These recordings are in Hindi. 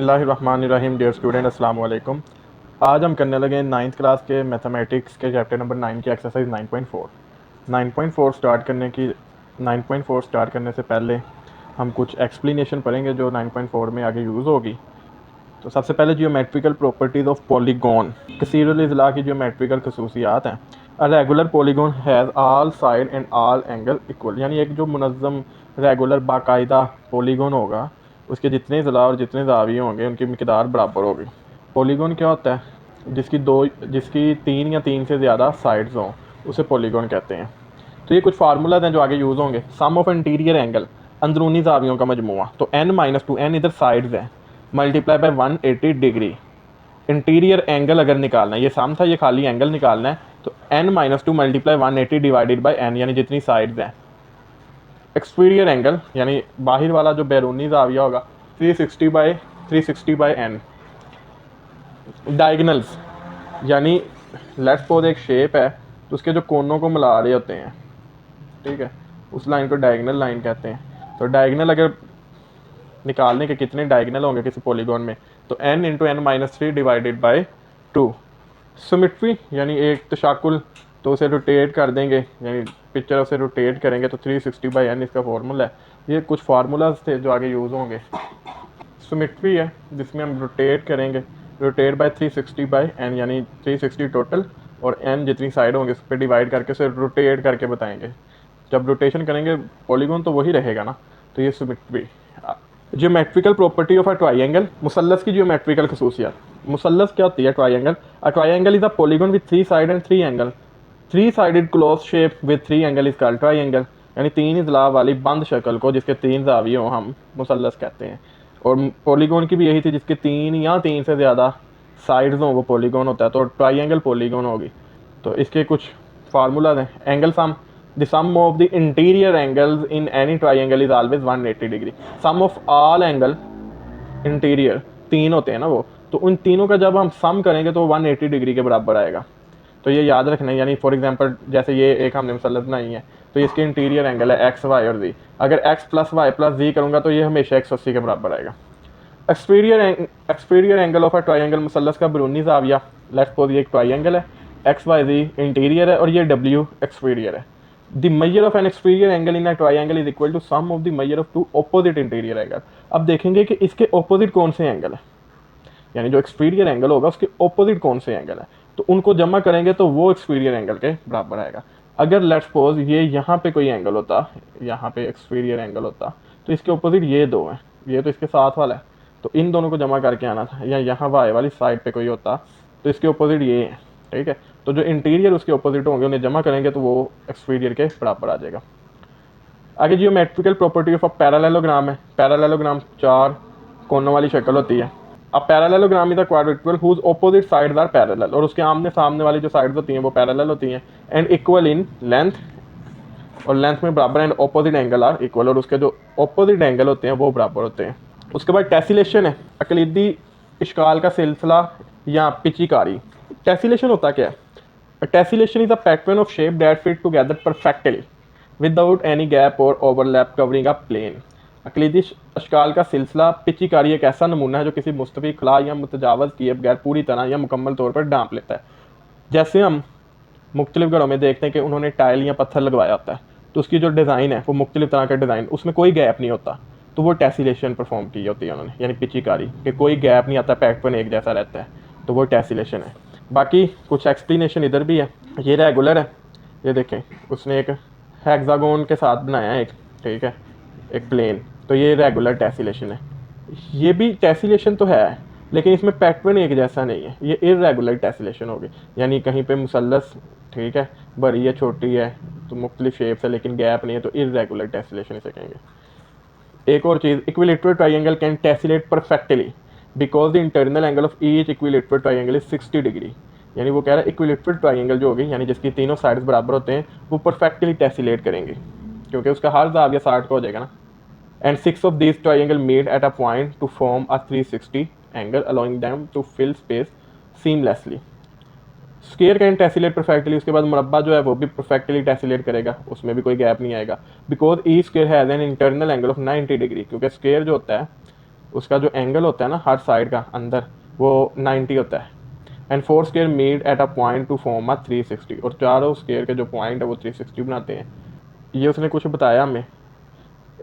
बिस्मिल्लाहिर्रहमानिर्रहीम। डियर स्टूडेंट, अस्सलाम वालेकुम। आज हम करने लगे नाइन्थ क्लास के मैथमेटिक्स के चैप्टर नंबर 9 की एक्सरसाइज 9.4। 9.4 स्टार्ट करने से पहले हम कुछ एक्सप्लेनेशन पढ़ेंगे जो 9.4 में आगे यूज़ होगी। तो सबसे पहले जियोमेट्रिकल प्रॉपर्टीज़ ऑफ पॉलीगॉन। कसीरुल इज़ला की जियोमेट्रिकल खसूसियात हैं। A regular polygon has all side and all angle equal, यानी एक जो मुनज़्ज़म रेगुलर बाकायदा पॉलीगॉन होगा उसके जितने ज़ला और जितने ज़ाविये होंगे उनकी मिकदार बराबर होगी। पॉलीगॉन क्या होता है? जिसकी तीन या तीन से ज़्यादा साइड्स हों उसे पॉलीगॉन कहते हैं। तो ये कुछ फार्मूलाज हैं जो आगे यूज़ होंगे। सम ऑफ इंटीरियर एंगल, अंदरूनी ज़ावियों का मजमूआ, तो n-2 n इधर साइड्स है, multiply by 180 degree. Interior angle अगर निकालना है, ये सम था, ये खाली एंगल निकालना है, तो n-2 multiply 180 divided by n, यानी जितनी साइड्स हैं। एक्सटीरियर एंगल यानी बाहर वाला जो बैरूनी ज़ाविया होगा 360 बाय n। डायगनल्स यानी लेट्स सपोज एक शेप है तो उसके जो कोनों को मिला रहे होते हैं, ठीक है, उस लाइन को डायगनल लाइन कहते हैं। तो डायगनल अगर निकालने के कितने डायगनल होंगे किसी पॉलीगॉन में, तो n into n-3 divided by 2। Symmetry यानी एक तशाकुल, तो उसे रोटेट कर देंगे, यानी पिक्चर उसे रोटेट करेंगे तो 360 बाई n इसका फार्मूला है। ये कुछ फार्मूलाज थे जो आगे यूज़ होंगे। सिमेट्री है जिसमें हम रोटेट करेंगे, रोटेट बाय 360 बाई n, यानी 360 टोटल, और n जितनी साइड होंगे उस पर डिवाइड करके उसे रोटेट करके बताएंगे। जब रोटेशन करेंगे पॉलीगॉन तो वही रहेगा ना। तो ये symmetry. Geometrical property of a triangle, मुसल्लस की जियोमेट्रिकल खसूसियात। मुसल्लस क्या होती है? Triangle. A triangle is a polygon with 3 side and 3 angle. 3 sided close shape with 3 angle is called triangle, यानी 3 इजला वाली बंद शक्ल को जिसके 3 ज़ाविये हों हम मुसल्लस कहते हैं। और पॉलीगॉन की भी यही थी, जिसके 3 या 3 से ज़्यादा साइड्स हों वो पॉलीगॉन होता है, तो ट्राइंगल पॉलीगॉन होगी। तो इसके कुछ फार्मूलाज हैं। Angle sum, the sum of the interior angles in any triangle is always 180 degree. sum of all angle interior, तीन होते हैं ना वो, तो उन तीनों का जब हम सम करेंगे तो 180 डिग्री के बराबर आएगा। तो ये याद रखना है। यानी फॉर एग्जांपल जैसे ये एक हमने मुसल्लस बनाई है, तो इसके इंटीरियर एंगल है एक्स वाई और जी। अगर X plus Y plus Z करूँगा तो ये हमेशा 180 के बराबर आएगा। Exterior angle of a triangle, मुसल्लस का बैरूनी ज़ाविया। लेट्स सपोज ये एक ट्राइंगल है, एक्स वाई जी इंटीरियर है और ये डब्ल्यू एक्सटीरियर है। The measure of an exterior angle in a triangle is equal to sum of the measure of 2 opposite interior angle. अब देखेंगे कि इसके ऑपोजिट कौन से एंगल है, यानी जो एक्सटीरियर एंगल होगा उसके ऑपोजिट कौन से एंगल है, तो उनको जमा करेंगे तो वो एक्सटीरियर एंगल के बराबर आएगा। अगर लेट्स सपोज ये यहाँ पे कोई एंगल होता, यहाँ पे एक्सटीरियर एंगल होता, तो इसके ऑपोजिट ये दो हैं, ये तो इसके साथ वाला है, तो इन दोनों को जमा करके आना था। या यहाँ वाई वाली साइड पे कोई होता तो इसके ऑपोजिट ये है, ठीक है। तो जो इंटीरियर उसके ऑपोजिट होंगे उन्हें जमा करेंगे तो वो एक्सटीरियर के बराबर आ जाएगा। आगे geometrical property of a parallelogram है। पैरेललोग्राम 4 कोनों वाली शक्ल होती है। अब parallelogram is a quadrilateral whose opposite sides are parallel, और उसके आमने सामने वाली जो साइड्स होती हैं वो पैरेलल होती हैं, एंड इक्वल इन लेंथ, और लेंथ में बराबर, and opposite angle are equal, और उसके जो ऑपोजिट एंगल होते हैं वो बराबर होते हैं। उसके बाद टेसिलेशन है, अकलीदी इश्काल का सिलसिला या पिचीकारी। टेसिलेशन होता क्या है? Tessellation is a pattern of shape that fit together perfectly without any gap और ओवरलैप कवरिंग अ प्लेन। अकलीदी अशकाल का सिलसिला पिचीकारी एक ऐसा नमूना है जो किसी मुस्तवी खला या मुतजावज़ किए बगैर पूरी तरह या मुकम्मल तौर पर ढांप लेता है। जैसे हम मुख्तलिफ घरों में देखते हैं कि उन्होंने टाइल या पत्थर लगवाया होता है, तो उसकी जो डिज़ाइन है वो मुख्तलिफ तरह का डिज़ाइन, उसमें कोई गैप नहीं होता, तो वो टेसिलेशन परफॉर्म की होती है उन्होंने, यानी पिचीकारी, कि कोई गैप नहीं आता, पैटर्न एक जैसा रहता है, तो वो टेसिलेशन है। बाकी कुछ एक्सप्लेनेशन इधर भी है। ये रेगुलर है, ये देखें उसने एक हेक्सागोन के साथ बनाया है एक, ठीक है, एक प्लेन, तो ये रेगुलर टेसिलेशन है। ये भी टेसिलेशन तो है लेकिन इसमें पैटर्न एक जैसा नहीं है, ये इर्रेगुलर टेसिलेशन होगी। यानी कहीं पे मुसल्लस, ठीक है, बड़ी है छोटी है तो मुख्तलिफ शेप्स है लेकिन गैप नहीं है, तो इर्रेगुलर टेसिलेशन इसे कहेंगे। एक और चीज़, equilateral triangle can tessellate perfectly because the internal angle of each equilateral triangle is 60 degree. यानी वो कह रहा है इक्विलेटरल ट्राइंगल जो होगी, यानी जिसकी तीनों साइड्स बराबर होते हैं, वो परफेक्टली टेसिलेट करेंगे क्योंकि उसका हर ज़ाविया 60 का हो जाएगा ना। And 6 of these triangle meet at a point to form a 360 angle, allowing them to fill space seamlessly. Square can tessellate perfectly, उसके बाद मुरब्बा जो है वो भी परफेक्टली टेसिलेट करेगा, उसमें भी कोई गैप नहीं आएगा। Because E square has an internal angle of 90 degree, क्योंकि स्केयर जो होता है उसका जो एंगल होता है ना हर साइड का अंदर, वो 90 होता है। And 4 square meet at a point to form a 360, और चारों स्क्वायर के जो पॉइंट है वो 360 बनाते हैं। ये उसने कुछ बताया हमें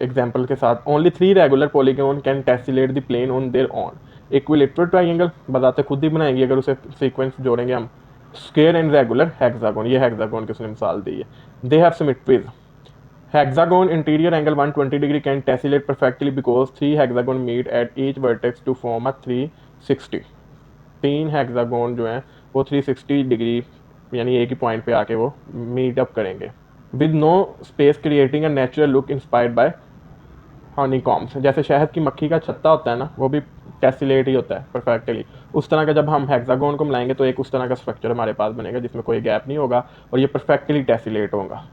एग्जाम्पल के साथ। Only 3 regular polygon can tessellate the plane on their own. Equilateral triangle बताते खुद ही बनाएंगे अगर उसे सीक्वेंस जोड़ेंगे हम। स्क्वायर एंड रेगुलर हेक्सागोन, ये हेक्सागोन की उसने मिसाल दी है। They have symmetries. Hexagon interior angle 120 degree can tessellate perfectly because 3 hexagon meet at each vertex to form a 360। 3 hexagon जो हैं वो 360 डिग्री यानी एक ही पॉइंट पे आके वो मीट अप करेंगे with no space, creating a natural look inspired by honeycombs. जैसे शहद की मक्खी का छत्ता होता है ना, वो भी टेसिलेट ही होता है परफेक्टली। उस तरह का जब हम हेक्सागोन को मिलाएंगे तो एक उस तरह का स्ट्रक्चर हमारे पास बनेगा जिसमें कोई गैप नहीं होगा और ये परफेक्टली टेसिलेट होगा।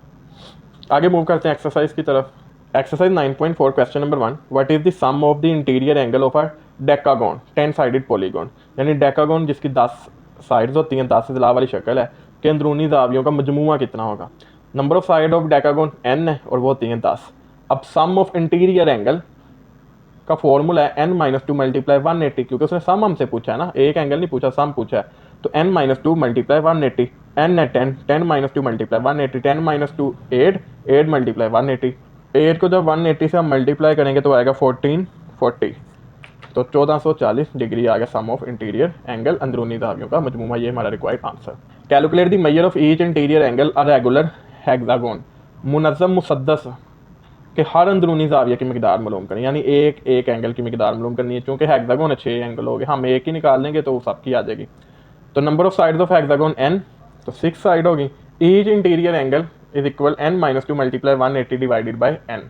आगे मूव करते हैं एक्सरसाइज की तरफ। Exercise 9.4 question number 1, what is the sum of the interior angle of a decagon 10 sided polygon. यानी डेकागोन जिसकी 10 साइड्स होती हैं, 10 इजला वाली शक्ल है, के अंदरूनी जावियों का मजमुआ कितना होगा। Number of side of decagon n है और वो होती हैं 10। अब सम ऑफ इंटीरियर एंगल का फॉर्मूला है n माइनस टू मल्टीप्लाई 180, क्योंकि उसने सम हमसे पूछा है ना, एक एंगल नहीं पूछा, सम पूछा है। तो n minus two multiply 180, n है 10, 10 minus two multiply 180, 10 minus two 8, 8 multiply 180। 8 को जब 180 से हम मल्टीप्लाई करेंगे तो आएगा 1440, तो 1440 डिग्री आ गया सम ऑफ इंटीरियर एंगल अंदरूनी दावियों का मजमूमा। ये हमारा required answer. Calculate the measure of each interior angle a regular hexagon. मुनज़्ज़म मुसद्दस कि हर अंदरूनी जाविया की मिकदार मालूम करें, यानी एक एक एंगल की मिकदार मालूम करनी है। चूँकि हेक्सागोन 6 एंगल हो गए, हम एक ही निकाल लेंगे तो सबकी आ जाएगी। तो number of sides of hexagon n, तो 6 साइड होगी। Each interior angle is equal n minus two multiply 180 divided by n।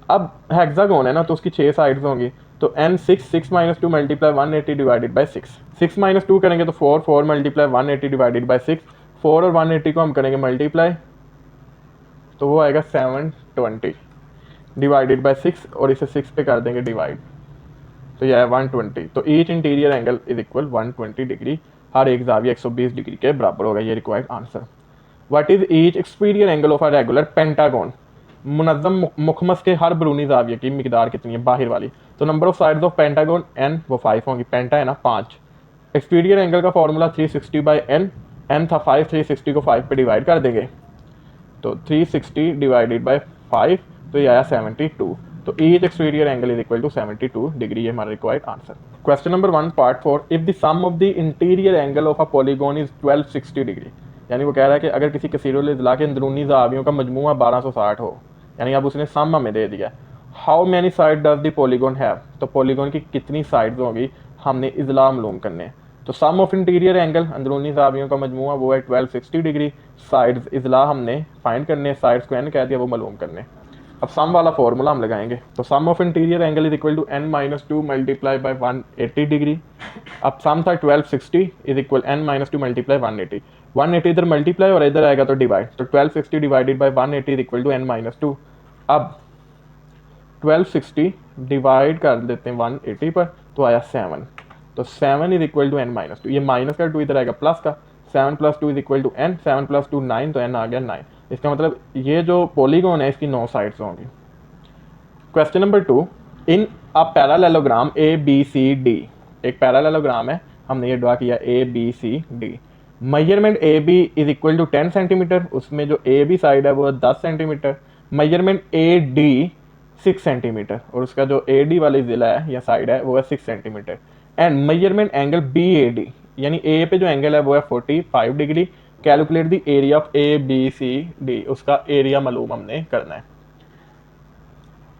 अब हेक्सागोन है ना तो उसकी 6 साइड्स होंगी, तो n 6, 6 minus two multiply 180 divided by 6। 6 minus 2 करेंगे तो 4, 4 मल्टीप्लाई 180 डिवाइडेड बाई 6। 4 और 180 को हम करेंगे मल्टीप्लाई तो वो आएगा 720 डिवाइडेड बाई 6, और इसे 6 पे कर देंगे डिवाइड, तो यह है 120। तो each interior angle is equal 120 degree, हर एक जाविया 120 डिग्री के बराबर होगा। ये required answer. What is each exterior angle of a regular pentagon. मुनज़्ज़म मुखमस के हर बरूनी जाविया की मिकदार कितनी है, बाहर वाली। तो number of sides of pentagon n, वो 5 होंगी, पेंटा है ना 5। एक्सटीरियर एंगल का फॉर्मूला 360 बाई n था 5, 360 को 5 पे डिवाइड कर देंगे तो 360 डिवाइडेड बाई 5, तो ये आया 72। तो each exterior angle is equal to 72 degree, ये हमारा required answer. Question number 1 part 4, if the sum of the interior angle of a polygon is 1260 degree. यानी वो कह रहा है कि अगर किसी कसीरुल इज़ला के अंदरूनी जावियों का मजमूआ 1260 हो, यानी अब उसने सम हमें दे दिया। How many side does the polygon have, तो पॉलीगॉन की कितनी साइड्स होगी हमने इज़ला मालूम करने हैं। तो सम ऑफ इंटीरियर एंगल अंदरूनी जावियों का मजमूआ वो है 1260 डिग्री। साइड्स इज़ला हमने फाइंड करने, साइड्स को n कह दिया वो मालूम करने। अब सम वाला फॉर्मूला हम लगाएंगे, तो sum of interior angle is equal to n minus two multiply by 180 degree. अब सम था 1260 is equal n minus two multiply 180, 180 इधर मल्टीप्लाई और इधर आएगा तो डिवाइड, तो 1260 divided by 180 is equal to n minus two. अब 1260 डिवाइड कर देते हैं 180 पर, तो आया 7, तो 7 is equal to n minus two. ये माइनस का 2 इधर आएगा प्लस का, 7 plus 2 is equal to n, 7 plus 2 9, तो n आ गया 9। इसका मतलब ये जो पॉलीगॉन है इसकी 9 साइड्स होंगी। Question number 2, in a parallelogram A B C D. एक पैरेललोग्राम है, हमने ये ड्रा किया A B C D. Measurement A B is equal to 10 centimetre, उसमें जो ए बी साइड है वो 10 centimetre. Measurement A D 6 centimetre, और उसका जो ए डी वाली जिला है या साइड है वो है 6 centimetre. And measurement angle B A D, यानी ए पे जो एंगल है वो है 45 degree. Calculate the area of A B C D, उसका एरिया मालूम हमने करना है।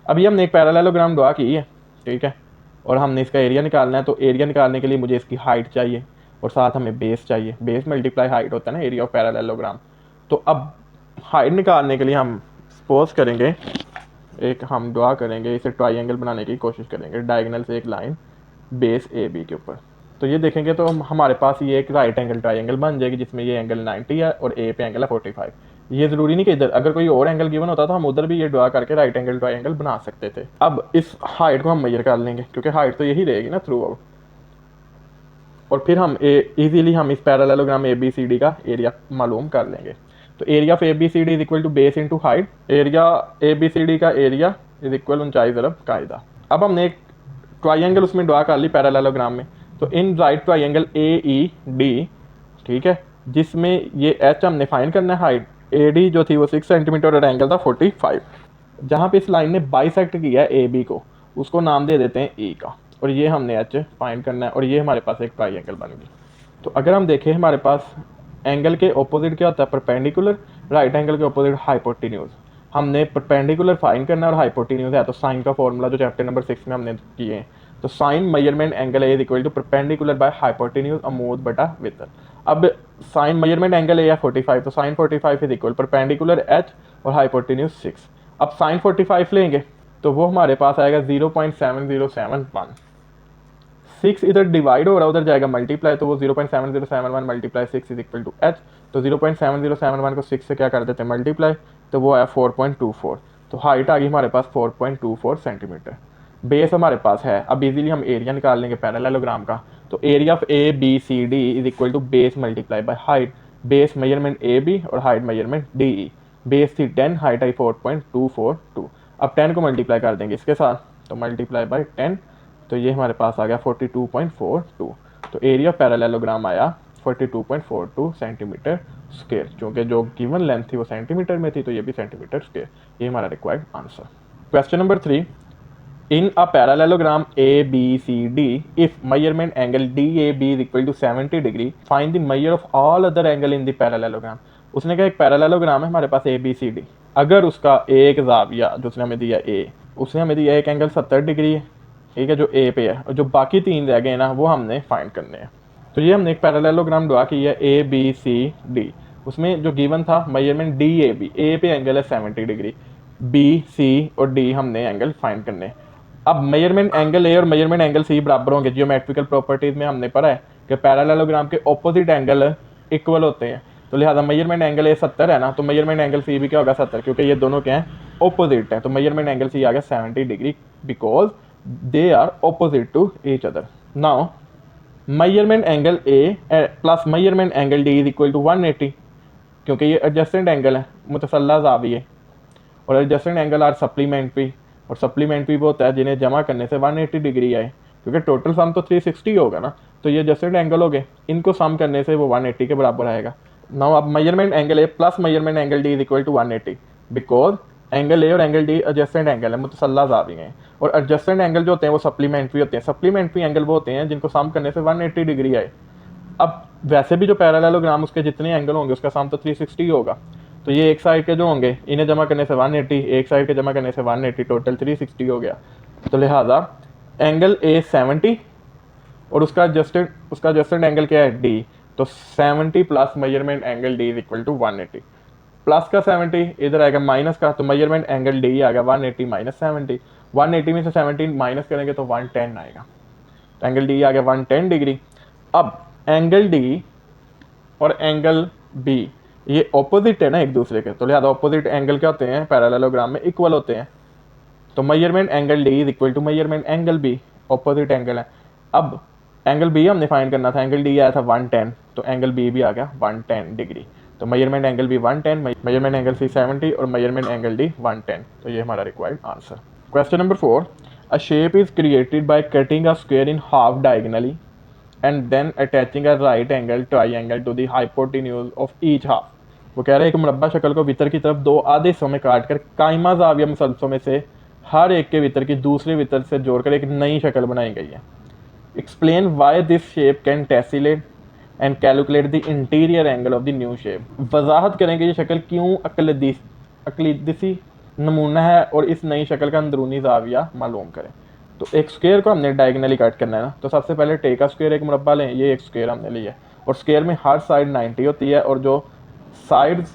अभी हमने एक पैरेललोग्राम ड्रा की है, ठीक है, और हमने इसका एरिया निकालना है। तो एरिया निकालने के लिए मुझे इसकी हाइट चाहिए और साथ हमें बेस चाहिए, बेस मल्टीप्लाई हाइट होता है ना एरिया ऑफ पैरेललोग्राम। तो अब हाइट निकालने के लिए हम सपोज करेंगे एक हम ड्रा करेंगे, इसे ट्राइंगल बनाने की कोशिश करेंगे, डायगोनल से एक लाइन बेस ए बी के ऊपर। तो ये देखेंगे तो हमारे पास ये एक राइट एंगल ट्राइंगल बन जाएगी जिसमें ये एंगल 90 है और ए पे एंगल है 45। ये ज़रूरी नहीं कि इधर, अगर कोई और एंगल गिवन होता तो हम उधर भी ये ड्रा करके राइट एंगल ट्राइंगल बना सकते थे। अब इस हाइट को हम मेजर कर लेंगे क्योंकि हाइट तो यही रहेगी ना थ्रू आउट, और फिर हम इजीली हम इस parallelogram A B C D का एरिया मालूम कर लेंगे। तो area of A B C D is equal to base into height. Area A B C D का एरिया इज इक्वल ऊंचाई ज़रब कायदा। अब हमने एक ट्राइंगल उसमें ड्रा कर ली पैरेललोग्राम में। तो इन राइट ट्राइंगल AED, ठीक है, जिसमें ये H हमने फाइंड करना है, हाइट AD जो थी वो 6 सेंटीमीटर और एंगल था 45। जहाँ पे इस लाइन ने बाइसेक्ट किया है AB को, उसको नाम दे देते हैं E का, और ये हमने H फाइंड करना है, और ये हमारे पास एक ट्राइंगल बन गई। तो अगर हम देखें हमारे पास एंगल के ऑपोजिट क्या होता है, परपेंडिकुलर, राइट एंगल के ऑपोजिट हाइपोटेन्यूज। हमने परपेंडिकुलर फाइंड करना है और हाइपोटेन्यूज है तो साइन का फॉर्मूला जो चैप्टर नंबर 6 में हमने किए हैं, तो sine measurement angle A is equal to perpendicular by hypotenuse अमोद बटा विथर। अब साइन मेजरमेंट एंगल ए है 45, तो sine 45 is equal perpendicular H और हाइपोटेन्यूज 6। अब साइन 45 लेंगे तो वो हमारे पास आएगा 0.7071। 6 इधर डिवाइड हो रहा है, उधर जाएगा मल्टीप्लाई, तो वो 0.7071 multiply 6 is equal to H। तो 0.7071 को 6 से क्या कर देते हैं मल्टीप्लाई, तो वो आया 4.24। तो हाइट आ गई हमारे पास 4.24 सेंटीमीटर। बेस हमारे पास है, अब इजीली हम एरिया निकाल लेंगे पैरेललोग्राम का। तो area of ABCD is equal to base multiply by height, base measurement AB और हाइट मेजरमेंट DE। बेस थी 10, हाइट आई 4.242। अब 10 को मल्टीप्लाई कर देंगे इसके साथ, तो मल्टीप्लाई बाय 10, तो ये हमारे पास आ गया 42.42। तो एरिया पैरेललोग्राम आया 42.42 सेंटीमीटर स्क्वायर, क्योंकि जो गिवन लेंथ थी वो सेंटीमीटर में थी, तो ये भी सेंटीमीटर स्क्वायर। ये हमारा required answer. Question number 3, in a parallelogram ABCD, if measurement angle DAB is equal to 70 degree, find the measure of all other angle in the parallelogram। उसने कहा एक पैरेललोग्राम है हमारे पास ABCD, अगर उसका एक जाविया जो उसने हमें दिया A, उसने हमें दिया एक एंगल 70 डिग्री है, ठीक है, जो A पे है, और जो बाकी 3 रह गए ना वो हमने फाइंड करने हैं। तो ये हमने एक पैरेललोग्राम ड्रा किया है ABCD, उसमें जो गिवन था मेजरमेंट DAB, A पे एंगल है 70 डिग्री, B, C और D हमने एंगल फाइंड करने हैं। अब मेजरमेंट एंगल ए और मेजरमेंट एंगल सी बराबर होंगे। जियोमेट्रिकल प्रॉपर्टीज में हमने पढ़ा है कि पैरेललोग्राम के ऑपोजिट एंगल इक्वल होते हैं, तो लिहाजा मेजरमेंट एंगल ए 70 है ना, तो मेजरमेंट एंगल सी भी क्या होगा 70, क्योंकि ये दोनों क्या हैं ऑपोजिट है। तो मेजरमेंट एंगल सी आ गया 70 degree because they are opposite to each other. Now measurement angle A plus measurement angle D is equal to 180, क्योंकि ये एडजस्टेंट एंगल है, मुतसल्ला ज़ाविये, और एडजस्टेंट एंगल आर सप्लीमेंट्री, और सप्लीमेंट्री वो होता है जिन्हें जमा करने से 180 डिग्री आए, क्योंकि टोटल सम तो 360 होगा ना, तो ये एडजस्टेंट एंगल हो गए, इनको सम करने से वो 180 के बराबर आएगा। नाउ अब measurement angle A plus measurement angle D is equal to 180, because angle A और एंगल डी एडजस्टेंट एंगल है, मुतसल्ला ज़ावी हैं, और एडजस्टेंट एंगल जो होते हैं वो सप्लीमेंट्री होते हैं। सप्लीमेंट्री एंगल वो होते हैं जिनको सम करने से 180 डिग्री आए। अब वैसे भी जो पैरेललोग्राम उसके जितने एंगल होंगे उसका सम तो 360 होगा, तो ये एक साइड के जो होंगे इन्हें जमा करने से 180, एक साइड के जमा करने से 180, टोटल 360 हो गया। तो लिहाजा एंगल ए 70 और उसका एडजस्टेंट एंगल क्या है D, तो 70 plus measurement angle D is equal to 180। Plus का 70 इधर आएगा माइनस का, तो मेजरमेंट एंगल D आ गया 180 माइनस 70। 180 में से 70 माइनस करेंगे तो 110 आएगा, तो एंगल D आ गया 110 डिग्री। अब एंगल D और एंगल B ये ऑपोजिट है ना एक दूसरे के, तो लिहाजा ऑपोजिट एंगल क्या होते हैं पैरेललोग्राम में इक्वल होते हैं। तो measurement angle D is equal to measurement angle B, opposite angle है। अब एंगल बी हमने फाइंड करना था, एंगल डी आया था 110, तो एंगल बी भी आ गया 110 डिग्री। तो measurement angle B 110, measurement angle C 70 और मेजरमेंट एंगल डी 110। तो ये हमारा required answer. Question number 4, a shape is created by cutting a square in half diagonally and then attaching a right angle triangle to the hypotenuse of each half। वो कह रहे हैं एक मुरब्बा शक्ल को वितर की तरफ दो आधे हिस्सों में काट कर कायमा ज़ाविया मुसलसलों में से हर एक के वितर की दूसरे वितर से जोड़कर एक नई शक्ल बनाई गई है। Explain why this shape can tessellate and calculate the interior angle of the new shape. वजाहत करें कि ये शक्ल क्यों अकलीदसी नमूना है और इस नई शक्ल का अंदरूनी ज़ाविया मालूम करें। तो एक स्क्वायर को हमने डायगनली कट करना है ना, तो सबसे पहले टेका स्क्वायर एक मुरब्बा लें, ये एक स्क्वायर हमने लिया है, और स्क्वायर में हर साइड 90 होती है, और जो साइड्स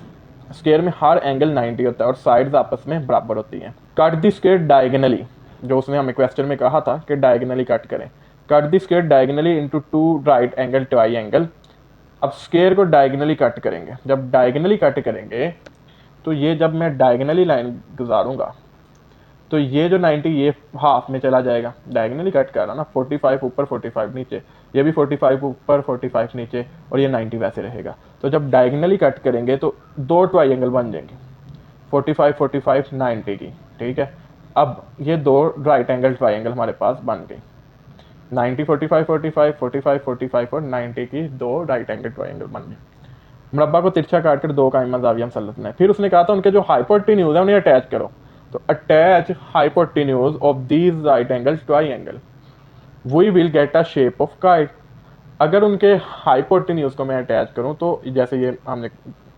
स्क्वायर में हर एंगल 90 होता है और साइड्स आपस में बराबर होती हैं। कट द स्क्वायर डायगनली, जो उसने हमें क्वेश्चन में कहा था कि डायगनली कट करें। Cut the square diagonally into 2 right angle triangle. अब स्क्वायर को डायगनली कट करेंगे, जब डायगनली कट करेंगे तो ये जब मैं डायगनली लाइन गुजारूंगा तो ये जो 90 ये हाफ में चला जाएगा, डायगनली कट कर रहा ना, 45 ऊपर 45 नीचे, ये भी 45 ऊपर 45 नीचे, और ये 90 वैसे रहेगा। तो जब डायगनली कट करेंगे तो दो ट्रायंगल बन जाएंगे, 45 45 90 की, ठीक है। अब ये दो राइट एंगल ट्रायंगल हमारे पास बन गई। 90 45 45 45 45 और 90 की दो राइट एंगल ट्रायंगल बन गए। मुरब्बा को तिरछा काटकर दो कायमा जाविया मुसल्लत में। फिर उसने कहा था उनके जो हाइपोटेन्यूज है उन्हें अटैच करो, तो attach hypotenuse of these right angle triangle we will get a shape of kite. अगर उनके हाइपोटेन्यूज को मैं अटैच करूं तो जैसे ये हमने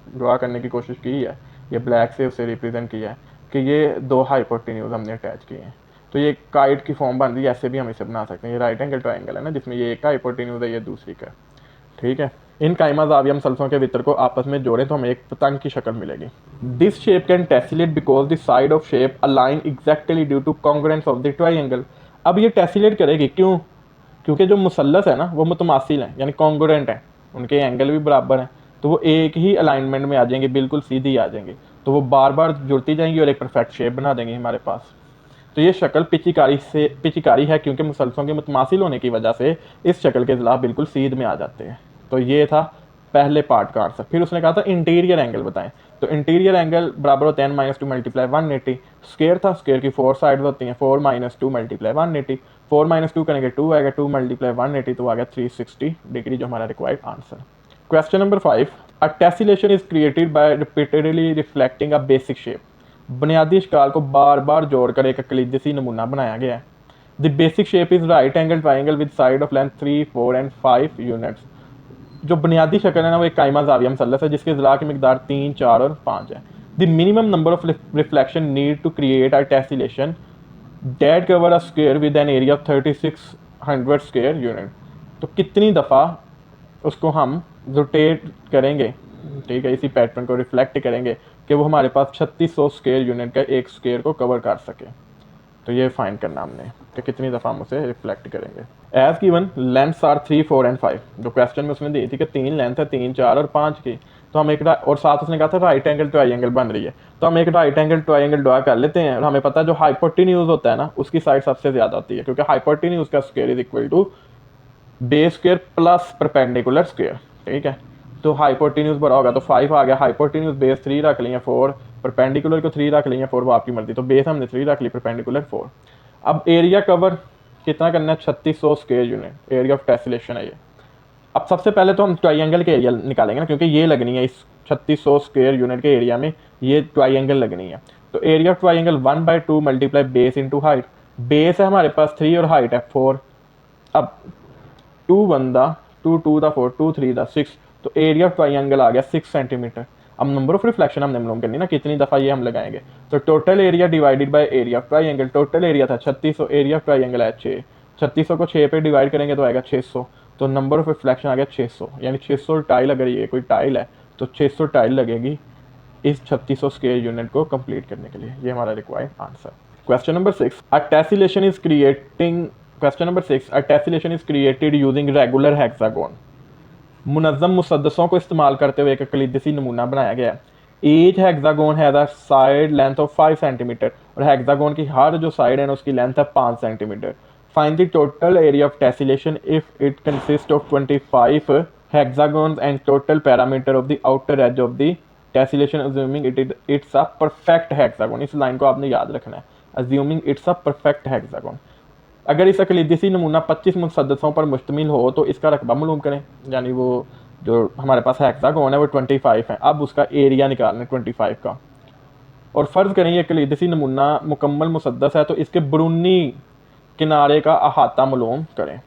ड्रा करने की कोशिश की है, ये ब्लैक से उसे रिप्रेजेंट किया है कि ये दो हाइपोटेन्यूज हमने अटैच किए हैं, तो ये काइट की फॉर्म बन रही है। ऐसे भी हम इसे बना सकते हैं, ये राइट एंगल ट्रायंगल है ना जिसमें ये एक हाइपोटेन्यूज है, ये दूसरी का। ठीक है, इन कायमा जाविया मुसल्सलों के वितर को आपस में जोड़ें तो हमें एक पतंग की शक्ल मिलेगी। This shape can tessellate because the side of shape align exactly due to congruence of the triangle. अब ये टेसिलेट करेगी क्यों? क्योंकि जो मुसल्लस है ना वो मुतमासिल हैं, यानी कॉन्ग्रुएंट हैं, उनके एंगल भी बराबर हैं, तो वो एक ही अलाइनमेंट में आ जाएंगे, बिल्कुल सीधी आ जाएंगे, तो वो बार बार जुड़ती जाएंगी और एक परफेक्ट शेप बना देंगे हमारे पास। तो ये शक्ल पिचिकारी है क्योंकि मुसल्सलों के मुतमासिल होने की वजह से इस शक्ल के खिलाफ बिल्कुल सीध में आ जाते हैं। तो ये था पहले पार्ट का आंसर। फिर उसने कहा था इंटीरियर एंगल बताएं, तो इंटीरियर एंगल बराबर होते हैं -2 मल्टीप्लाई 180। स्क्वायर था, स्क्वायर की 4 साइड होती हैं, 4 - 2 मल्टीप्लाई 180, 4 - 2 करेंगे 2 आएगा, 2 मल्टीप्लाई 180 तो आ गया 360 डिग्री जो हमारा required answer. Question number 5, a tessellation is created bye repeatedly reflecting a basic shape. बुनियादी इश्काल को बार बार जोड़कर एक कलीदसी नमूना बनाया गया है। The basic shape is right angle triangle with side of length 3 4 and 5 units. जो बुनियादी शक्ल है ना वो एक कायमा जाविया मुसल्लस है जिसके ज़िला की मिकदार 3 4 और 5 है। The minimum number of reflection need to create a tessellation that cover a square with an area of 3600 square unit. तो कितनी दफ़ा उसको हम रोटेट करेंगे, ठीक है, इसी पैटर्न को रिफ्लेक्ट करेंगे कि वो हमारे पास 3600 स्क्वायर यूनिट का एक स्क्वायर को कवर कर सके। तो ये फाइंड करना हमने कि कितनी दफ़ा हम उसे रिफ्लेक्ट करेंगे। As given lengths are 3 4 and 5। जो क्वेश्चन में उसने दी थी कि 3 लेंथ है, 3 4 और 5 की, तो हम एक और साथ उसने कहा था राइट एंगल ट्रायंगल बन रही है, तो हम एक राइट एंगल ट्रायंगल ड्रा कर लेते हैं। और हमें पता है जो हाइपोटेन्यूज होता है ना उसकी साइड सबसे ज़्यादा होती है, क्योंकि हाइपोटेन्यूज का square is equal to base square plus perpendicular square. ठीक है, तो हाइपोटेन्यूज बड़ा होगा तो 5 आ गया, हाइपोटेन्यूज बेस 3 रख लिया, 4 परपेंडिकुलर को 3 रख लिया, 4 वो आपकी मर्जी, तो बेस हमने 3 रख ली, परपेंडिकुलर 4। अब एरिया कवर कितना करना है, 3600 square unit area of tessellation है ये। अब सबसे पहले तो हम ट्राइंगल के एरिया निकालेंगे ना, क्योंकि ये लगनी है इस 3600 स्क्वायर यूनिट के एरिया में, ये ट्राइंगल लगनी है। तो area of triangle 1/2 multiply base into height. Base है हमारे पास 3 और हाइट है 4। अब 2 1 दा 2 2 दा 4 2 3 दा 6, तो एरिया ऑफ ट्राइंगल आ गया 6 सेंटीमीटर। अब नंबर ऑफ रिफ्लेक्शन हमने मालूम करनी ना, कितनी दफ़ा ये हम लगाएंगे। तो total area divided by area of triangle, total area था 3600, एरिया ऑफ ट्राइंगल है 6, 3600 को 6 पे डिवाइड करेंगे तो आएगा 600, तो नंबर ऑफ रिफ्लेक्शन आ गया 600, यानी 600 टाइल, अगर ये कोई टाइल है तो 600 टाइल लगेगी इस 3600 स्क्वायर यूनिट को कंप्लीट करने के लिए। ये हमारा required answer. Question number 6, a tessellation is creating question number 6, a tessellation is created using regular hexagon. मुनज़्ज़म मुसद्दसों को इस्तेमाल करते हुए एक कलीदसी नमूना बनाया गया है। Each hexagon has a side length of 5 centimetre, और हेक्सागोन की हर जो साइड है ना उसकी लेंथ है 5 centimetre. Find the total area of tessellation if it consist of 25 hexagons and total parameter of the outer edge of the tessellation assuming it's a perfect hexagon। इस लाइन को आपने याद रखना है, assuming it's a perfect hexagon। अगर इस अकलीदसी नमूना 25 मुसद्दसों पर मुश्तमिल हो तो इसका रकबा मालूम करें, यानी वो जो हमारे पास हेक्सागोन है वो 25 है, अब उसका एरिया निकालना है 25 का। और फ़र्ज़ करें ये अकलीदसी नमूना मुकम्मल मुसद्दस है तो इसके बरूनी किनारे का अहाता मालूम करें।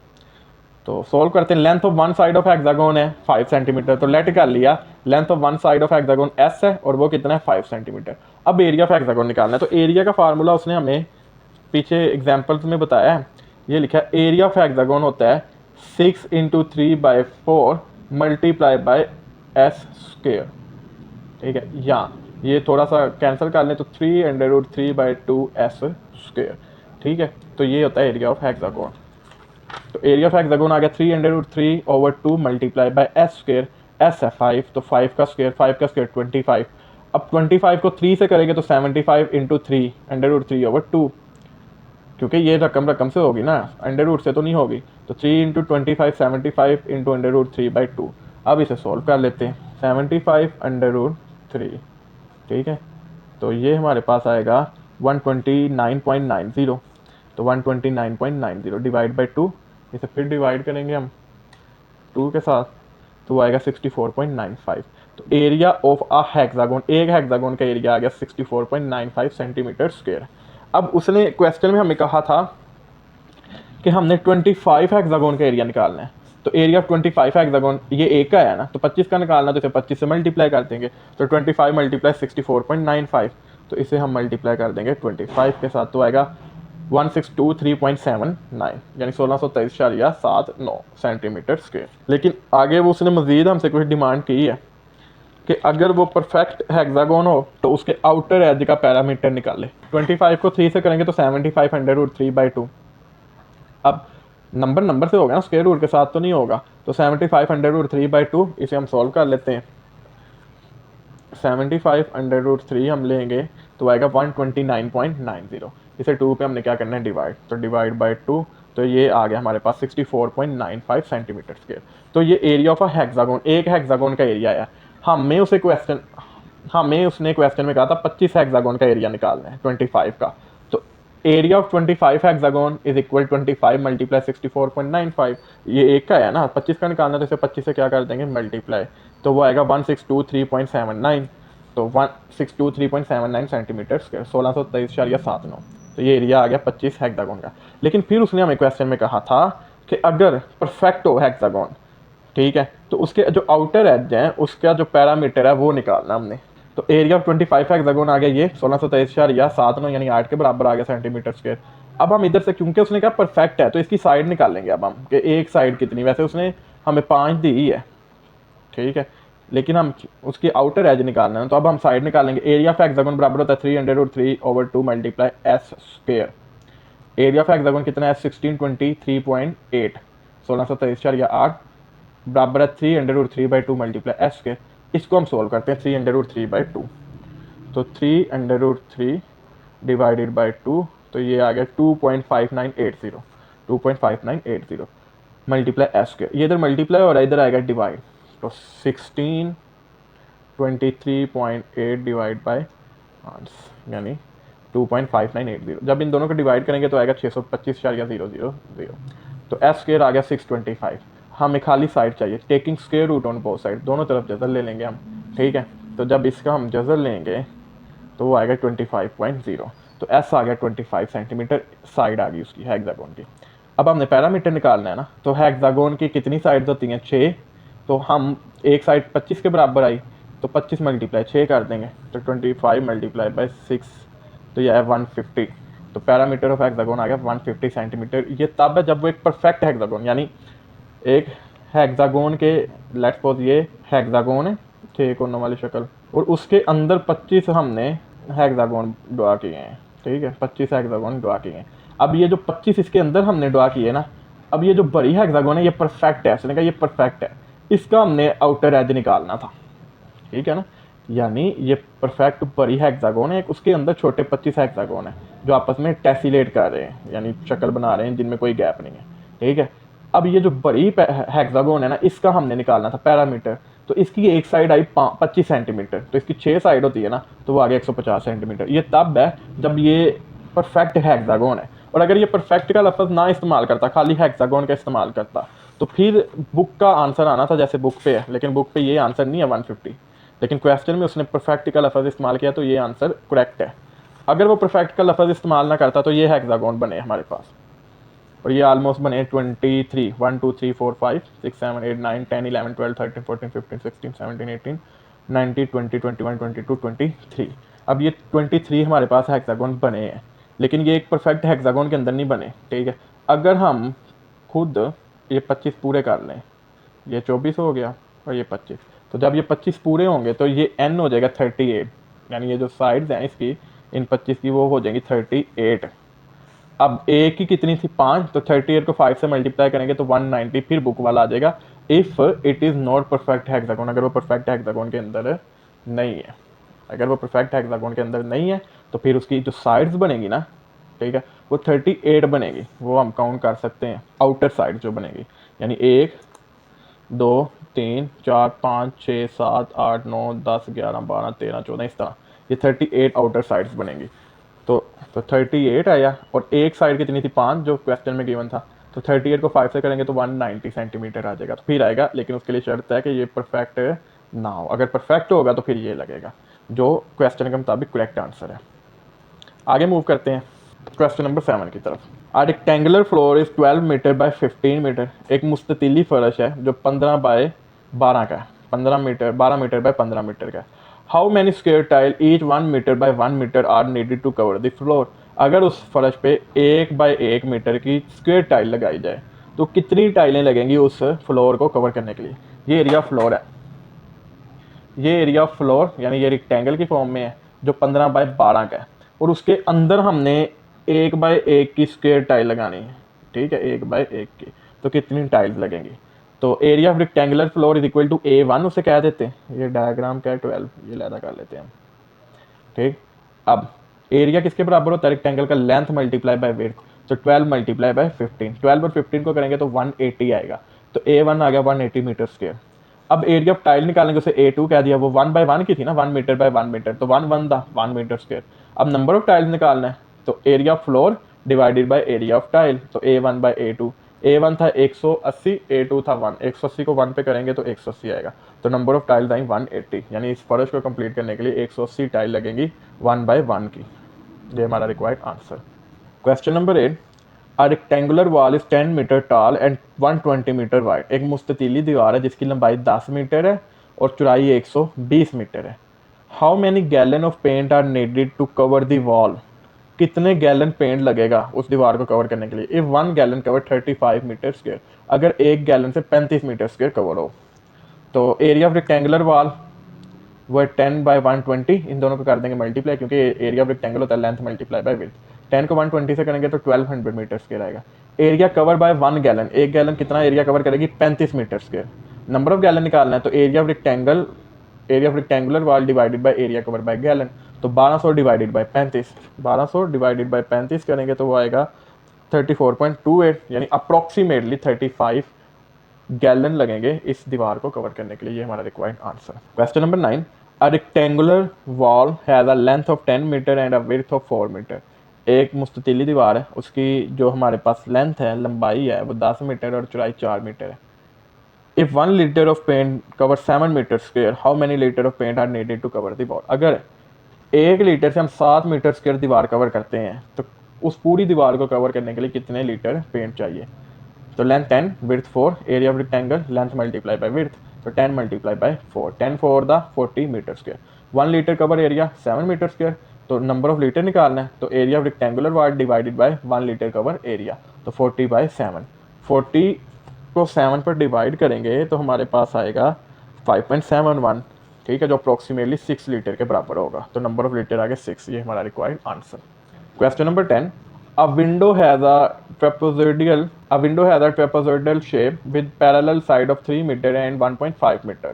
तो सॉल्व करते हैं। Length of one side of hexagon है 5 सेंटीमीटर, तो लेट कर लिया length of one side of hexagon S है और वो कितना है 5 सेंटीमीटर। अब एरिया ऑफ हेक्सागोन निकालना है, तो एरिया का फार्मूला उसने हमें पीछे एग्जाम्पल्स में बताया है, ये लिखा है एरिया ऑफ हेक्सागोन होता है 6 × 3/4 मल्टीप्लाई बाय एस स्क्वायर। ठीक है, यहाँ ये थोड़ा सा कैंसिल कर लें तो 3√3/2 एस स्क्वायर। ठीक है, तो ये होता है एरिया ऑफ हेक्सागोन। तो एरिया ऑफ हेक्सागोन आ गया 3√3/2 multiply by S square. S है 5, तो 5 का स्क्वायर 25। अब 25 को 3 से करेंगे तो 75 × 3√3/2, क्योंकि ये रकम से होगी ना, अंडर रूट से तो नहीं होगी, तो 3 × 25 75 × √3/2। अब इसे सॉल्व कर लेते हैं, 75√3। ठीक है, तो ये हमारे पास आएगा 129.90, तो 129.90 डिवाइड बाई 2 इसे फिर डिवाइड करेंगे हम 2 के साथ, तो वो आएगा 64.95। तो एरिया ऑफ अ हेक्सागोन, एक हेक्सागोन का एरिया आ गया 64.95 सेंटीमीटर स्क्वायर। अब उसने क्वेश्चन में हमें कहा था कि हमने 25 हेक्सागोन का एरिया निकालना है। तो एरिया ऑफ 25 हेक्सागोन ये एक का है ना, तो 25 का निकालना, तो इसे 25 से मल्टीप्लाई कर देंगे। तो 25 मल्टीप्लाई 64.95, तो इसे हम मल्टीप्लाई कर देंगे 25 के साथ, तो आएगा 1623.79, यानी 1623.79 सेंटीमीटर स्क्वायर। लेकिन आगे वो उसने मजीद हमसे कुछ डिमांड की है कि अगर वो परफेक्ट हेक्सागोन हो तो उसके आउटर एज का पैरामीटर निकाले। 25 को 3 से करेंगे तो 7500√3/2। अब नंबर नंबर से होगा ना, स्क्वायर रूट के साथ तो नहीं होगा। तो 7500√3/2 इसे हम सॉल्व कर लेते हैं। 7500√3 हम लेंगे तो आएगा 129.90। इसे 2 पे हमने क्या करना है, डिवाइड, तो डिवाइड बाई 2, तो ये आ गया हमारे पास 64.95 सेंटीमीटर स्क्वायर। तो ये एरिया ऑफ अ हेक्सागोन, एक हेक्सागोन का एरिया है। हमें उसने क्वेश्चन में कहा था 25 हेक्सागोन का एरिया निकालना है 25 का। तो area of 25 hexagon is equal 25 multiply 64.95, ये एक का है ना, 25 का निकालना, तो इसे 25 से क्या कर देंगे, मल्टीप्लाई, तो वो आएगा 1623.79। तो 1623.79 सेंटीमीटर स्क्वायर, 1623.79। तो ये एरिया आ गया 25 हेक्सागोन का। लेकिन फिर उसने हमें क्वेश्चन में कहा था कि अगर परफेक्ट हो हेक्सागोन, ठीक है, तो उसके जो आउटर एज है उसका जो पैरामीटर है वो निकालना हमने। तो एरिया ऑफ 25 हेक्सागोन आ गया ये 1623.79, यानी 8 के बराबर आ गया सेंटीमीटर स्क्वायर। अब हम इधर से, क्योंकि उसने कहा परफेक्ट है, तो इसकी साइड निकालेंगे अब हम कि एक साइड कितनी, वैसे उसने हमें 5 दी है, ठीक है, लेकिन हम उसकी आउटर एज निकालना है, तो अब हम साइड निकालेंगे। एरिया ऑफ हेक्सागोन बराबर होता है 303/2 multiply S square. Area of hexagon कितना है, 1623.8, 1623.8 बराबर है 303/2 मल्टीप्लाई एस के। इसको हम सोल्व करते हैं 303/2, तो 303 डिवाइडेड बाई 2, तो ये आ गया 2.5980, 2.5980 मल्टीप्लाई एस के। ये इधर मल्टीप्लाई और इधर आएगा डिवाइड, तो 1623.8 डिवाइड बाई, यानी 2.5980। जब इन दोनों को डिवाइड करेंगे तो आएगा 625.000। तो एस स्क्वायर आ गया 625। हमें खाली साइड चाहिए, taking square root on both side, दोनों तरफ जजर ले लेंगे हम, ठीक है। तो जब इसका हम जजर लेंगे तो वो आएगा 25.0। तो एस आ गया 25 सेंटीमीटर, साइड आ गई उसकी हेक्सागोन की। अब हमने पैरामीटर निकालना है ना, तो हेक्सागोन की कितनी साइड्स होती हैं, 6। तो हम एक साइड 25 के बराबर आई, तो 25 मल्टीप्लाई 6 कर देंगे, तो 25 मल्टीप्लाई बाई 6, तो यह है 150। तो पैरामीटर ऑफ हेक्सागोन आ गया 150 सेंटीमीटर। ये तब है जब वो एक परफेक्ट हेक्सागोन, यानी एक हेक्सागोन के, लेट्स सपोज ये हेक्सागोन है, 6 कोनों वाली शक्ल, और उसके अंदर 25 हमने हेक्सागोन ड्रा किए हैं, ठीक है, 25 हेक्सागोन ड्रा किए हैं। अब ये जो 25 इसके अंदर हमने ड्रा किए ना, अब ये जो बड़ी हेक्सागोन है ये परफेक्ट है, उसने कहा ये परफेक्ट है, इसका हमने आउटर एज निकालना था, ठीक है ना। यानी ये परफेक्ट बड़ी हेक्सागोन है, उसके अंदर छोटे 25 हेक्सागोन है जो आपस में टेसिलेट कर रहे हैं, यानी शक्ल बना रहे हैं जिनमें कोई गैप नहीं है, ठीक है। अब ये जो बड़ी हेक्सागोन है ना, इसका हमने निकालना था पैरामीटर। तो इसकी एक साइड आई 25 सेंटीमीटर, तो इसकी 6 साइड होती है ना, तो वो आ गया 150 सेंटीमीटर। ये तब है जब ये परफेक्ट हेक्सागोन है। और अगर ये परफेक्ट का लफ्ज़ ना इस्तेमाल करता, खाली हेक्सागोन का इस्तेमाल करता, तो फिर बुक का आंसर आना था जैसे बुक पे है, लेकिन बुक पे ये आंसर नहीं है 150। लेकिन क्वेश्चन में उसने परफेक्ट का लफ्ज़ इस्तेमाल किया, तो ये आंसर करेक्ट है। अगर वो परफेक्ट का लफ्ज़ इस्तेमाल ना करता तो ये हेक्सागोन बने हमारे पास, और ये ऑलमोस्ट बने 23, 1 2 3 4 5 6 7 8 9 10 11 12 13 14 15 16 17 18 19 20 21 22 23। अब ये 23 हमारे पास हेक्सागोन बने हैं, लेकिन ये एक परफेक्ट हेक्सागोन के अंदर नहीं बने, ठीक है। अगर हम खुद ये 25 पूरे कर लें, ये 24 हो गया और ये 25, तो जब ये 25 पूरे होंगे तो ये n हो जाएगा 38, यानी ये जो साइड्स हैं इसकी, इन 25 की वो हो जाएंगी 38। अब ए की कितनी थी, 5, तो 38 को 5 से मल्टीप्लाई करेंगे तो 190, फिर बुक वाला आ जाएगा if it is not perfect hexagon, अगर वो परफेक्ट हेक्सागोन के अंदर नहीं है। अगर वो परफेक्ट हेक्सागोन के अंदर नहीं है तो फिर उसकी जो साइड्स बनेगी ना, ठीक है, वो 38 बनेगी, वो हम काउंट कर सकते हैं आउटर साइड जो बनेगी, यानी 1 2 3 4 5 6 7 8 9 10 11 12 13 14, इस तरह ये 38 आउटर साइड्स बनेंगी। तो 38 आया, और एक साइड कितनी थी, 5 जो क्वेश्चन में गिवन था, तो 38 को 5 से करेंगे तो 190 सेंटीमीटर आ जाएगा। तो फिर आएगा, लेकिन उसके लिए शर्त है कि ये परफेक्ट ना हो। अगर परफेक्ट होगा तो फिर ये लगेगा, जो क्वेश्चन के मुताबिक करेक्ट आंसर है। आगे मूव करते हैं क्वेश्चन नंबर 7 की तरफ। A rectangular floor is 12 metre by 15 metre. एक मुस्ततीली फर्श है जो 15 बाय 12 का है, 12 मीटर बाय 15 मीटर का है। How many square tile each 1 metre by 1 metre are needed to cover the floor. अगर उस फर्श पे 1 बाय 1 मीटर की स्क्वेयर टाइल लगाई जाए तो कितनी टाइलें लगेंगी उस फ्लोर को कवर करने के लिए। ये एरिया फ्लोर है, ये एरिया ऑफ फ्लोर यानी ये रेक्टेंगल की फॉर्म में है जो 15 बाय 12 का है, और उसके अंदर हमने 1 बाय 1 की स्क्वायर टाइल लगानी है। ठीक है, 1 बाय 1 की, तो कितनी टाइल्स लगेंगी। तो area of rectangular floor is equal to A1 उसे कह देते हैं। ये डायग्राम का 12, ये लैदा कर लेते हैं हम। ठीक, अब एरिया किसके बराबर होता है, रेक्टेंगल का लेंथ मल्टीप्लाई बाय विड्थ। तो 12 मल्टीप्लाई बाय 15, 12 और 15 को करेंगे तो 180 आएगा। तो A1 आ गया 180 मीटर स्क्वायर। अब एरिया ऑफ टाइल निकालेंगे, उसे A2 कह दिया, वो 1 बाय 1 की थी ना, 1 मीटर बाय 1 मीटर, तो 1 1 था 1 मीटर स्क्वायर। अब नंबर ऑफ टाइल्स निकालना है, तो area of floor divided by area of tile, तो A1 बाय A2। A1 था 180, A2 था 1, 180 को 1 पे करेंगे तो 180 आएगा। तो नंबर ऑफ टाइल्स आई 180, यानी इस फर्श को कंप्लीट करने के लिए 180 टाइल लगेंगी 1 बाय 1 की। ये हमारा required answer. Question number 8, A rectangular wall is 10 metre tall and 120 metre wide। एक मुस्ततीली दीवार है जिसकी लंबाई 10 मीटर है और चौड़ाई 120 मीटर है। How many gallon of paint are needed to cover the wall. कितने गैलन पेंट लगेगा उस दीवार को कवर करने के लिए। If 1 gallon cover 35 metre square, अगर 1 गैलन से 35 मीटर स्क्वायर कवर हो। तो एरिया ऑफ रेक्टेंगुलर वॉल वो है 10 बाय 120, इन दोनों को कर देंगे मल्टीप्लाई, क्योंकि एरिया ऑफ रेक्टेंगल होता है लेंथ मल्टीप्लाई बाय विड्थ। 10 को 120 से करेंगे तो 1200 मीटर स्क्वायर आएगा। Area cover by 1 gallon, 1 gallon कितना एरिया कवर करेगी, 35 metre square. Number of gallon निकालना है, तो area of rectangular wall divided by area cover by gallon. तो 1200 डिवाइडेड बाय 35, 1200 डिवाइडेड बाय 35 करेंगे तो वो आएगा 34.28, यानी अप्रॉक्सीमेटली 35 गैलन लगेंगे इस दीवार को कवर करने के लिए। ये हमारा required answer. Question number 9, a rectangular wall has a length of 10 metre and a width of 4 metre. एक मुस्ततीली दीवार है, उसकी जो हमारे पास लेंथ है, लंबाई है, वो 10 मीटर और चौड़ाई 4 मीटर है। If 1 litre of paint cover 7 metre square, how many litre of paint are needed to cover the wall. अगर 1 लीटर से हम 7 मीटर स्क्वेयर दीवार कवर करते हैं तो उस पूरी दीवार को कवर करने के लिए कितने लीटर पेंट चाहिए। तो length 10, width 4, area of rectangle length multiply by width, तो 10 multiply by 4, 10 4 the 40 metre square. 1 litre cover area 7 metre square, तो नंबर ऑफ लीटर निकालना है, तो area of rectangular wall divided by 1 litre cover area, तो 40 बाय 7। 40 को 7 पर डिवाइड करेंगे तो हमारे पास आएगा 5.71, ठीक है, जो अप्रॉक्सीमेटली 6 लीटर के बराबर होगा। तो नंबर ऑफ लीटर आ गया 6, ये हमारा required answer. Question number 10. A window has a trapezoidal shape with parallel side of 3 meter and 1.5 meter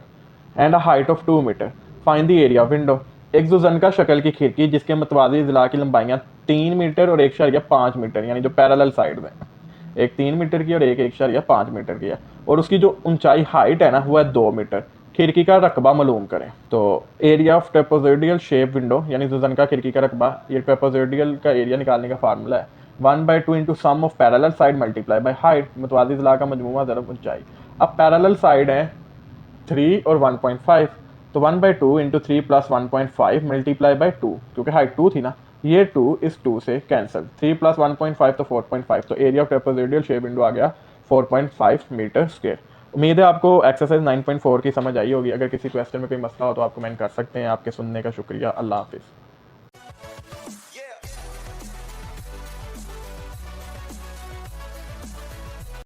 and a height of 2 meter. Find the area of window. एक जुजनका शक्ल की खिड़की जिसके मतवाजी ज़िला की लंबाइयाँ 3 मीटर और 1.5 मीटर, यानी जो पैरेलल साइड में, एक 3 मीटर की और एक 1.5 मीटर की है, और उसकी जो ऊंचाई हाइट है ना वो है 2 मीटर। खिड़की का रकबा मालूम करें। तो area of trapezoidal shape window यानी जुजनका खिड़की का रकबा, ये ट्रेपेजोइडल का एरिया निकालने का फार्मूला है 1/2 into sum of parallel side multiply by height, मुतवाज़ी ज़िला का मजमूआ ज़रब ऊंचाई। अब पैरेलल साइड है 3 और 1.5, तो 1/2 इंटू 3 प्लस 1.5 मल्टीप्लाई बाय 2, क्योंकि हाइट 2 थी ना, ये 2 इस 2 से कैंसिल, 3 प्लस 1.5 तो 4.5, तो area of trapezoidal shape window आ गया 4.5 मीटर स्क्वायर। उम्मीद है आपको एक्सरसाइज 9.4 की समझ आई होगी। अगर किसी क्वेश्चन में कोई मसला हो तो आप कमेंट कर सकते हैं। आपके सुनने का शुक्रिया। अल्लाह हाफिज़।